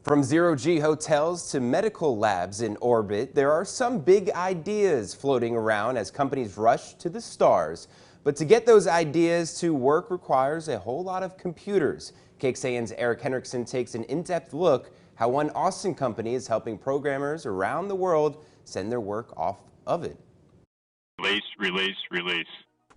From zero-G hotels to medical labs in orbit, there are some big ideas floating around as companies rush to the stars. But to get those ideas to work requires a whole lot of computers. KXAN's Eric Henriksen takes an in-depth look how one Austin company is helping programmers around the world send their work off of it. Release.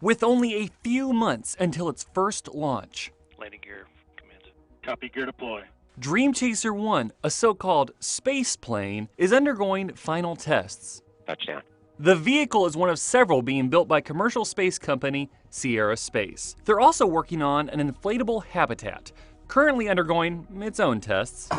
With only a few months until its first launch. Landing gear commanded. Copy, gear deploy. Dream Chaser 1, a so-called space plane, is undergoing final tests. Touchdown. The vehicle is one of several being built by commercial space company IBM Space. They're also working on an inflatable habitat, currently undergoing its own tests,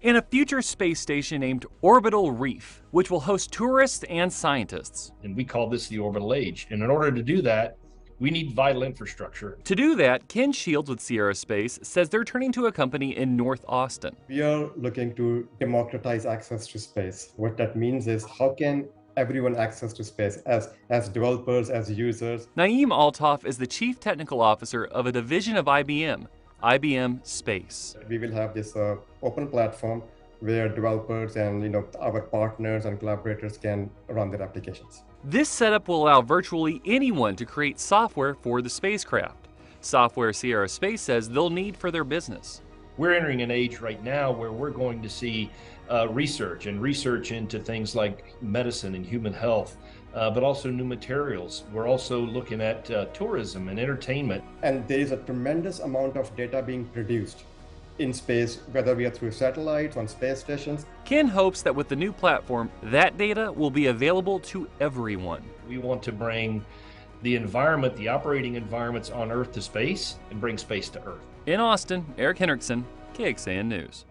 and a future space station named Orbital Reef, which will host tourists and scientists. And we call this the orbital age. And in order to do that, we need vital infrastructure. To do that, Ken Shields with IBM Space says they're turning to a company in North Austin. We are looking to democratize access to space. What that means is how can everyone access to space as developers, as users. Naeem Altaf is the Chief Technical Officer of a division of IBM Space. We will have this open platform where developers and our partners and collaborators can run their applications. This setup will allow virtually anyone to create software for the spacecraft. Software IBM Space says they'll need for their business. We're entering an age right now where we're going to see research into things like medicine and human health, but also new materials. We're also looking at tourism and entertainment. And there is a tremendous amount of data being produced in space, whether we are through satellites, on space stations. Ken hopes that with the new platform, that data will be available to everyone. We want to bring the environment, the operating environments on Earth to space, and bring space to Earth. In Austin, Eric Henriksen, KXAN News.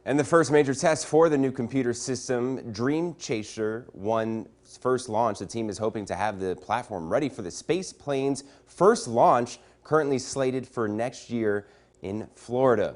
And the first major test for the new computer system, Dream Chaser 1's first launch. The team is hoping to have the platform ready for the space plane's first launch, currently slated for next year in Florida.